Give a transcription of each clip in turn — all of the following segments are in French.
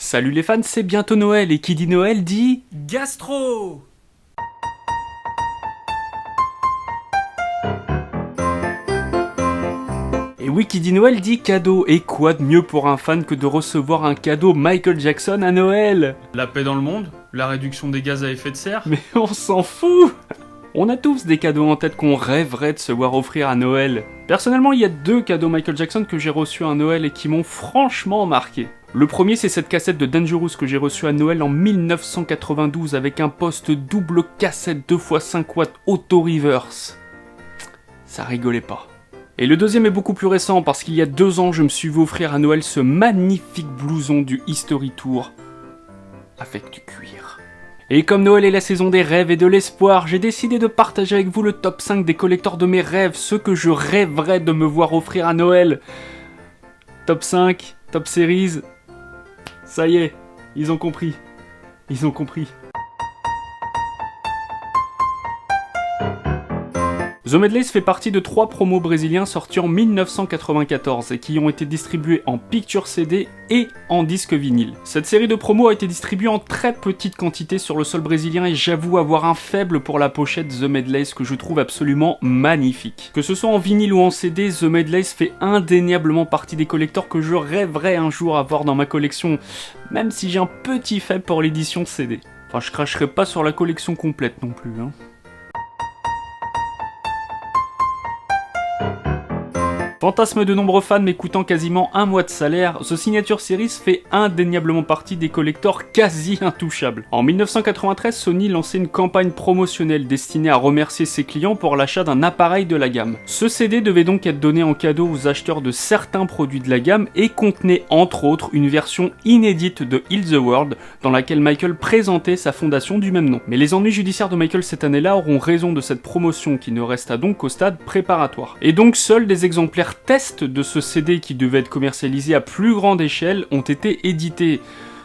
Salut les fans, c'est bientôt Noël et qui dit Noël dit... Gastro. Et oui, qui dit Noël dit cadeau, et quoi de mieux pour un fan que de recevoir un cadeau Michael Jackson à Noël? La paix dans le monde, la réduction des gaz à effet de serre. Mais on s'en fout! On a tous des cadeaux en tête qu'on rêverait de se voir offrir à Noël. Personnellement, il y a 2 cadeaux Michael Jackson que j'ai reçus à Noël et qui m'ont franchement marqué. Le premier, c'est cette cassette de Dangerous que j'ai reçue à Noël en 1992 avec un poste double cassette 2x5 watts auto-reverse. Ça rigolait pas. Et le deuxième est beaucoup plus récent parce qu'il y a 2 ans, je me suis vu offrir à Noël ce magnifique blouson du History Tour avec du cuir. Et comme Noël est la saison des rêves et de l'espoir, j'ai décidé de partager avec vous le top 5 des collecteurs de mes rêves, ceux que je rêverais de me voir offrir à Noël. Top 5, top series, ça y est, ils ont compris. Ils ont compris. The Medleys fait partie de 3 promos brésiliens sortis en 1994 et qui ont été distribués en picture CD et en disque vinyle. Cette série de promos a été distribuée en très petite quantité sur le sol brésilien et j'avoue avoir un faible pour la pochette The Medleys que je trouve absolument magnifique. Que ce soit en vinyle ou en CD, The Medleys fait indéniablement partie des collecteurs que je rêverais un jour avoir dans ma collection, même si j'ai un petit faible pour l'édition CD. Enfin, je cracherai pas sur la collection complète non plus, hein. Fantasme de nombreux fans m'écoutant quasiment un mois de salaire, The Signature Series fait indéniablement partie des collecteurs quasi intouchables. En 1993, Sony lançait une campagne promotionnelle destinée à remercier ses clients pour l'achat d'un appareil de la gamme. Ce CD devait donc être donné en cadeau aux acheteurs de certains produits de la gamme et contenait entre autres une version inédite de Heal the World dans laquelle Michael présentait sa fondation du même nom. Mais les ennuis judiciaires de Michael cette année-là auront raison de cette promotion qui ne resta donc qu'au stade préparatoire. Et donc seuls des exemplaires tests de ce CD qui devait être commercialisé à plus grande échelle ont été édités.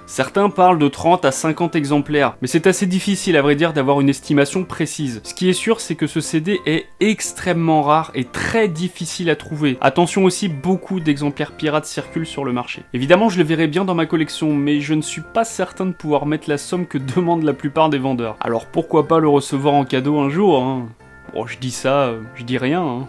Certains parlent de 30 à 50 exemplaires, mais c'est assez difficile à vrai dire d'avoir une estimation précise. Ce qui est sûr, c'est que ce CD est extrêmement rare et très difficile à trouver. Attention aussi, beaucoup d'exemplaires pirates circulent sur le marché. Évidemment, je le verrai bien dans ma collection, mais je ne suis pas certain de pouvoir mettre la somme que demandent la plupart des vendeurs. Alors pourquoi pas le recevoir en cadeau un jour, hein. Bon, je dis ça, je dis rien, hein.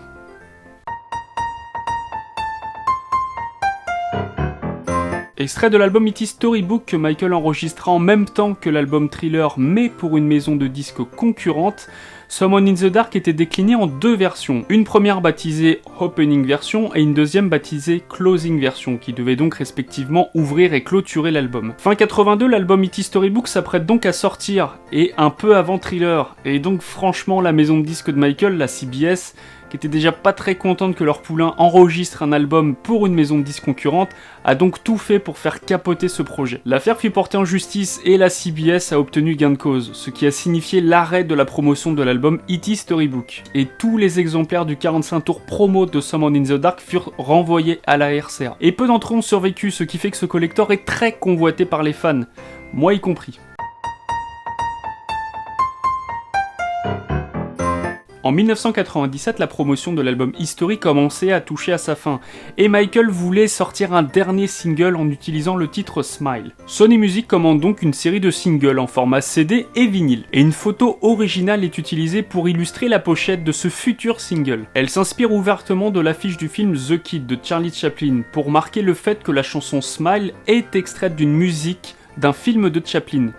Extrait de l'album It Is Storybook que Michael enregistra en même temps que l'album Thriller mais pour une maison de disques concurrente, Someone in the Dark était décliné en 2 versions, une première baptisée Opening Version et une deuxième baptisée Closing Version qui devait donc respectivement ouvrir et clôturer l'album. Fin 82, l'album It Is Storybook s'apprête donc à sortir et un peu avant Thriller, et donc franchement la maison de disques de Michael, la CBS, qui était déjà pas très contente que leur poulain enregistre un album pour une maison de disques concurrente, a donc tout fait pour faire capoter ce projet. L'affaire fut portée en justice et la CBS a obtenu gain de cause, ce qui a signifié l'arrêt de la promotion de l'album It Is Storybook. Et tous les exemplaires du 45 tours promo de Someone in the Dark furent renvoyés à la RCA. Et peu d'entre eux ont survécu, ce qui fait que ce collector est très convoité par les fans, moi y compris. En 1997, la promotion de l'album History commençait à toucher à sa fin, et Michael voulait sortir un dernier single en utilisant le titre Smile. Sony Music commande donc une série de singles en format CD et vinyle, et une photo originale est utilisée pour illustrer la pochette de ce futur single. Elle s'inspire ouvertement de l'affiche du film The Kid de Charlie Chaplin, pour marquer le fait que la chanson Smile est extraite d'une musique d'un film de Chaplin.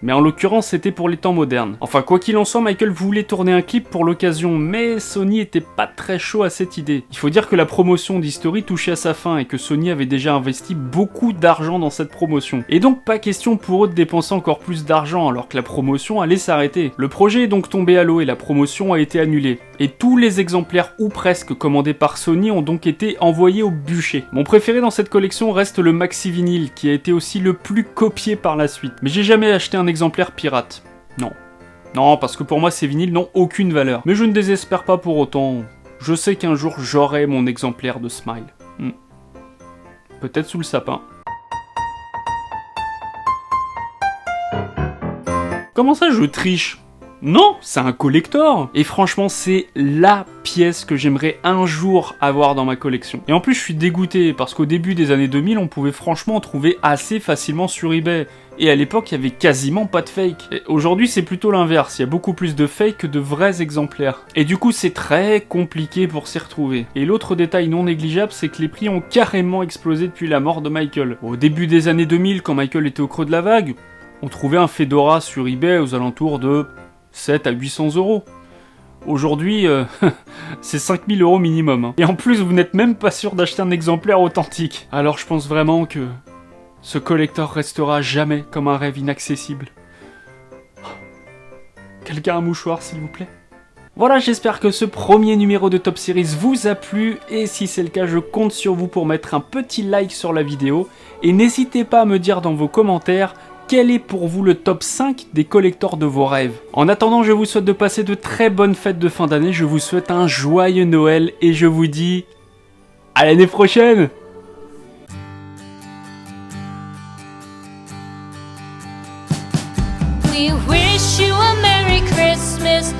Mais en l'occurrence c'était pour les temps modernes. Enfin quoi qu'il en soit, Michael voulait tourner un clip pour l'occasion, mais Sony était pas très chaud à cette idée. Il faut dire que la promotion d'History touchait à sa fin et que Sony avait déjà investi beaucoup d'argent dans cette promotion. Et donc pas question pour eux de dépenser encore plus d'argent alors que la promotion allait s'arrêter. Le projet est donc tombé à l'eau et la promotion a été annulée. Et tous les exemplaires ou presque commandés par Sony ont donc été envoyés au bûcher. Mon préféré dans cette collection reste le maxi vinyle qui a été aussi le plus copié par la suite. Mais j'ai jamais acheté un exemplaire pirate. Non. Non, parce que pour moi ces vinyles n'ont aucune valeur. Mais je ne désespère pas pour autant. Je sais qu'un jour j'aurai mon exemplaire de Smile. Peut-être sous le sapin. Comment ça je triche ? Non, c'est un collector. Et franchement, c'est la pièce que j'aimerais un jour avoir dans ma collection. Et en plus, je suis dégoûté parce qu'au début des années 2000, on pouvait franchement en trouver assez facilement sur eBay. Et à l'époque, il y avait quasiment pas de fake. Aujourd'hui, c'est plutôt l'inverse. Il y a beaucoup plus de fake que de vrais exemplaires. Et du coup, c'est très compliqué pour s'y retrouver. Et l'autre détail non négligeable, c'est que les prix ont carrément explosé depuis la mort de Michael. Au début des années 2000, quand Michael était au creux de la vague, on trouvait un Fedora sur eBay aux alentours de 7 à 800 euros. Aujourd'hui, c'est 5000 euros minimum. Hein. Et en plus, vous n'êtes même pas sûr d'acheter un exemplaire authentique. Alors je pense vraiment que ce collector restera jamais comme un rêve inaccessible. Quelqu'un un mouchoir, s'il vous plaît? Voilà, j'espère que ce premier numéro de Top Series vous a plu, et si c'est le cas, je compte sur vous pour mettre un petit like sur la vidéo, et n'hésitez pas à me dire dans vos commentaires quel est pour vous le top 5 des collectors de vos rêves. En attendant, je vous souhaite de passer de très bonnes fêtes de fin d'année, je vous souhaite un joyeux Noël, et je vous dis à l'année prochaine! We wish you a Merry Christmas